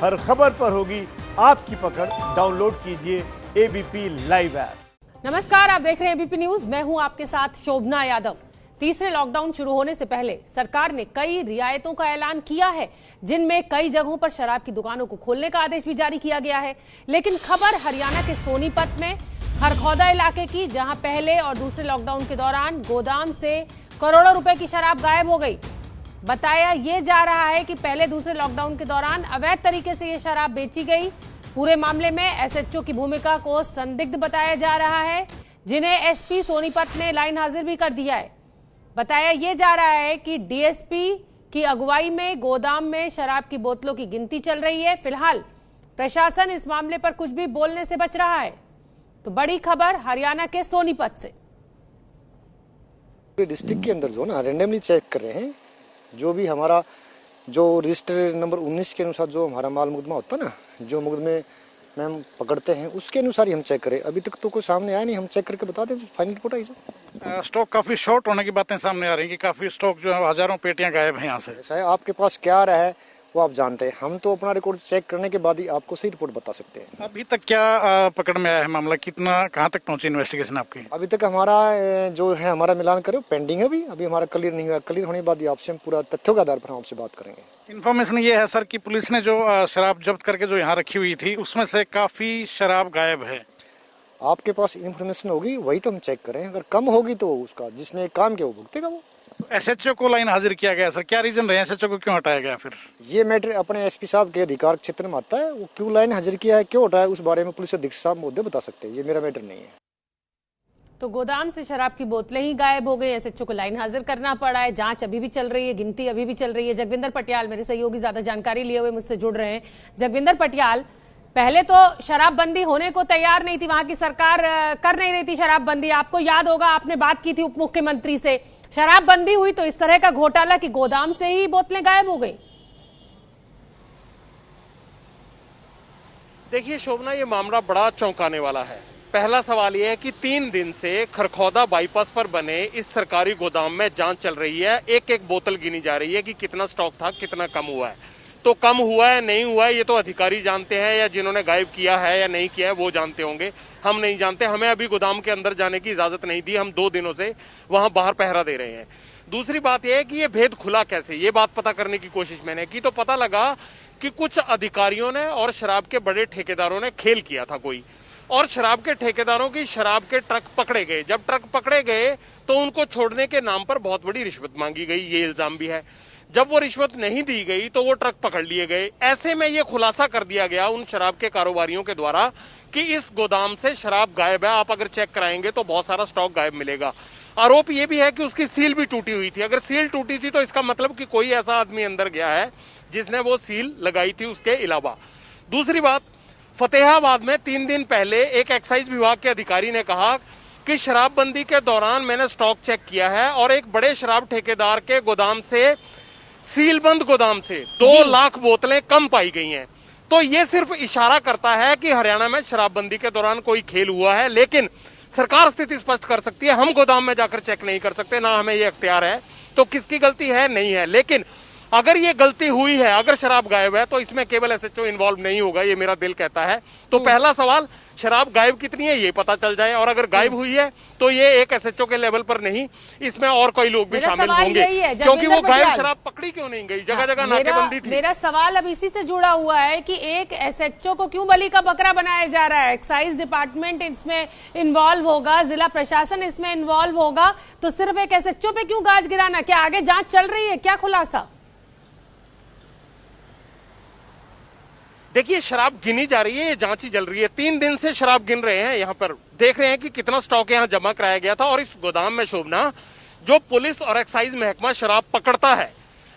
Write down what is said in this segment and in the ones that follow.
हर खबर पर होगी आपकी पकड़। डाउनलोड कीजिए एबीपी लाइव ऐप। नमस्कार, आप देख रहे हैं एबीपी न्यूज। मैं हूं आपके साथ शोभना यादव। तीसरे लॉकडाउन शुरू होने से पहले सरकार ने कई रियायतों का ऐलान किया है, जिनमें कई जगहों पर शराब की दुकानों को खोलने का आदेश भी जारी किया गया है। लेकिन खबर हरियाणा के सोनीपत में खरखौदा इलाके की, जहां पहले और दूसरे लॉकडाउन के दौरान गोदाम से करोड़ों रुपए की शराब गायब हो गई। बताया यह जा रहा है कि पहले दूसरे लॉकडाउन के दौरान अवैध तरीके से यह शराब बेची गई। पूरे मामले में एसएचओ की भूमिका को संदिग्ध बताया जा रहा है, जिन्हें एसपी सोनीपत ने लाइन हाजिर भी कर दिया है। बताया यह जा रहा है कि डीएसपी की अगुवाई में गोदाम में शराब की बोतलों की गिनती चल रही है। फिलहाल प्रशासन इस मामले पर कुछ भी बोलने से बच रहा है। तो बड़ी खबर हरियाणा के सोनीपत से। डिस्ट्रिक्ट के अंदर जो ना रेंडमली चेक कर रहे हैं, जो भी हमारा जो रजिस्टर नंबर 19 के अनुसार जो हमारा माल मुकदमा होता है ना, जो मुकदमे में हम पकड़ते हैं उसके अनुसार ही हम चेक करें। अभी तक तो कोई सामने आया नहीं, हम चेक करके बता दें फाइनल रिपोर्ट आई। स्टॉक काफी शॉर्ट होने की बातें सामने आ रही हैं कि काफी स्टॉक जो है हजारों पेटियां गायब हैं यहाँ से। ऐसा है, आपके पास क्या आ रहा है वो आप जानते हैं, हम तो अपना रिकॉर्ड चेक करने के बाद ही आपको सही रिपोर्ट बता सकते हैं। अभी तक क्या पकड़ में आया है मामला, कितना कहाँ तक पहुंची इन्वेस्टिगेशन आपकी? अभी तक हमारा जो है हमारा मिलान करो पेंडिंग है, अभी हमारा क्लियर नहीं हुआ। क्लियर होने के बाद ही आपसे हम पूरा तथ्यों के आधार पर हम आपसे बात करेंगे। इन्फॉर्मेशन ये है सर कि पुलिस ने जो शराब जब्त करके जो यहाँ रखी हुई थी उसमें से काफी शराब गायब है। आपके पास इन्फॉर्मेशन होगी वही तो हम चेक करें, अगर कम होगी तो उसका जिसने काम किया वो भुगतेगा। वो एसएचओ को लाइन हाजिर किया गया सर, क्या रीजन रहे, एसएचओ को क्यों हटाया गया? फिर ये मैटर अपने एसपी साहब के अधिकार क्षेत्र में आता है, वो क्यों लाइन हाजिर किया है, क्यों हटाया, उस बारे में पुलिस अधीक्षक साहब महोदय बता सकते हैं, ये मेरा मैटर नहीं है। तो गोदाम से शराब की बोतलें ही गायब हो गई, एसएचओ को लाइन हाजिर करना पड़ा है। जांच अभी भी चल रही है, गिनती अभी भी चल रही है। जगविंदर पटियाल मेरे सहयोगी ज्यादा जानकारी लिए हुए मुझसे जुड़ रहे हैं। जगविंदर पटियाल, पहले तो शराबबंदी होने को तैयार नहीं थी, वहां की सरकार कर नहीं रही थी शराबबंदी। आपको याद होगा, आपने बात की थी उप मुख्यमंत्री से। शराबबंदी हुई तो इस तरह का घोटाला कि गोदाम से ही बोतलें गायब हो गई। देखिए शोभना, ये मामला बड़ा चौंकाने वाला है। पहला सवाल यह है कि 3 दिन से खरखौदा बाईपास पर बने इस सरकारी गोदाम में जांच चल रही है। एक एक बोतल गिनी जा रही है कि कितना स्टॉक था, कितना कम हुआ है। तो कम हुआ है नहीं हुआ है ये तो अधिकारी जानते हैं, या जिन्होंने गायब किया है या नहीं किया है वो जानते होंगे, हम नहीं जानते। हमें अभी गोदाम के अंदर जाने की इजाजत नहीं दी, हम 2 दिनों से वहां बाहर पहरा दे रहे हैं। दूसरी बात यह है कि ये भेद खुला कैसे, ये बात पता करने की कोशिश मैंने की तो पता लगा कि कुछ अधिकारियों ने और शराब के बड़े ठेकेदारों ने खेल किया था कोई, और शराब के ठेकेदारों की शराब के ट्रक पकड़े गए। जब ट्रक पकड़े गए तो उनको छोड़ने के नाम पर बहुत बड़ी रिश्वत मांगी गई, ये इल्जाम भी है। जब वो रिश्वत नहीं दी गई तो वो ट्रक पकड़ लिए गए। ऐसे में ये खुलासा कर दिया गया उन शराब के कारोबारियों के द्वारा कि इस गोदाम से शराब गायब है, आप अगर चेक कराएंगे तो बहुत सारा स्टॉक गायब मिलेगा। आरोप ये भी है कि उसकी सील भी टूटी हुई थी। अगर सील टूटी थी तो इसका मतलब कि कोई ऐसा आदमी अंदर गया है जिसने वो सील लगाई थी उसके अलावा। दूसरी बात, फतेहाबाद में 3 दिन पहले एक एक्साइज विभाग के अधिकारी ने कहा कि शराबबंदी के दौरान मैंने स्टॉक चेक किया है और एक बड़े शराब ठेकेदार के गोदाम से, सीलबंद गोदाम से 2 लाख बोतलें कम पाई गई हैं। तो ये सिर्फ इशारा करता है कि हरियाणा में शराबबंदी के दौरान कोई खेल हुआ है, लेकिन सरकार स्थिति स्पष्ट कर सकती है। हम गोदाम में जाकर चेक नहीं कर सकते, ना हमें ये अख्तियार है। तो किसकी गलती है नहीं है, लेकिन अगर ये गलती हुई है, अगर शराब गायब है तो इसमें केवल एसएचओ इन्वॉल्व नहीं होगा, ये मेरा दिल कहता है। तो पहला सवाल, शराब गायब कितनी है ये पता चल जाए, और अगर गायब हुई है तो ये एक एसएचओ के लेवल पर नहीं, इसमें और कोई लोग भी शामिल होंगे, क्योंकि वो गायब शराब पकड़ी क्यों नहीं गई, जगह जगह नाकेबंदी थी। मेरा सवाल अब इसी से जुड़ा हुआ है कि एक एसएचओ को क्यों बलि का बकरा बनाया जा रहा है? एक्साइज डिपार्टमेंट इसमें इन्वॉल्व होगा, जिला प्रशासन इसमें इन्वॉल्व होगा, तो सिर्फ एक एसएचओ पे क्यों गाज गिराना? क्या आगे जांच चल रही है, क्या खुलासा? देखिए शराब गिनी जा रही है, ये जांच ही चल रही है। 3 दिन से शराब गिन रहे हैं, यहाँ पर देख रहे हैं कि कितना स्टॉक यहाँ जमा कराया गया था। और इस गोदाम में शोभना, जो पुलिस और एक्साइज महकमा शराब पकड़ता है,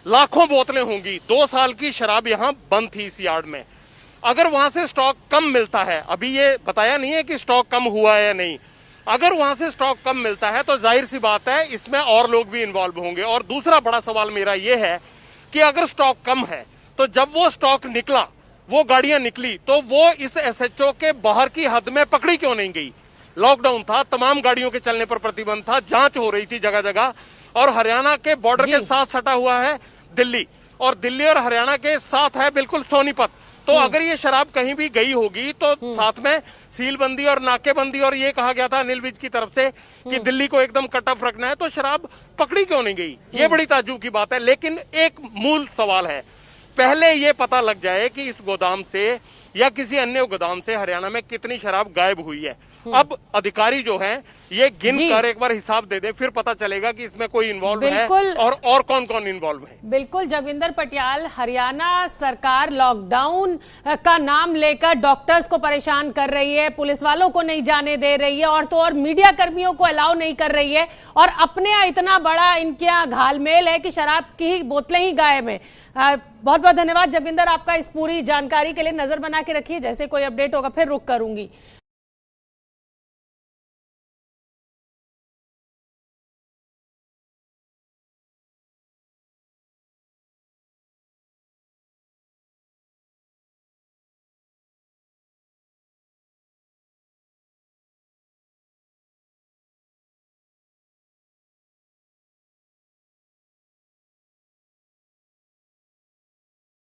लाखों बोतलें होंगी। 2 साल की शराब यहाँ बंद थी इस यार्ड में। अगर वहां से स्टॉक कम मिलता है, अभी ये बताया नहीं है कि स्टॉक कम हुआ है या नहीं, अगर वहां से स्टॉक कम मिलता है तो जाहिर सी बात है इसमें और लोग भी इन्वॉल्व होंगे। और दूसरा बड़ा सवाल मेरा ये है कि अगर स्टॉक कम है तो जब वो स्टॉक निकला, वो गाड़ियां निकली, तो वो इस एसएचओ के बाहर की हद में पकड़ी क्यों नहीं गई? लॉकडाउन था, तमाम गाड़ियों के चलने पर प्रतिबंध था, जांच हो रही थी जगह जगह। और हरियाणा के बॉर्डर के साथ सटा हुआ है दिल्ली, और दिल्ली और हरियाणा के साथ है बिल्कुल सोनीपत। तो अगर ये शराब कहीं भी गई होगी तो साथ में सीलबंदी और नाकेबंदी, और ये कहा गया था अनिल विज की तरफ से कि दिल्ली को एकदम कट ऑफ रखना है, तो शराब पकड़ी क्यों नहीं गई? ये बड़ी ताज्जुब की बात है। लेकिन एक मूल सवाल है, पहले ये पता लग जाए कि इस गोदाम से या किसी अन्य गोदाम से हरियाणा में कितनी शराब गायब हुई है। अब अधिकारी जो है ये गिन कर एक बार हिसाब दे दे, फिर पता चलेगा कि इसमें कोई इन्वॉल्व है और कौन कौन इन्वॉल्व है। बिल्कुल जगविंदर पटियाल, हरियाणा सरकार लॉकडाउन का नाम लेकर डॉक्टर्स को परेशान कर रही है, पुलिस वालों को नहीं जाने दे रही है, और तो और मीडिया कर्मियों को अलाउ नहीं कर रही है, और अपने यहाँ इतना बड़ा इनके यहाँ घालमेल है कि शराब की ही बोतलें ही गायब हैं। बहुत बहुत धन्यवाद जगविंदर आपका इस पूरी जानकारी के लिए। नजर बना के रखिए, जैसे कोई अपडेट होगा फिर रुक करूंगी।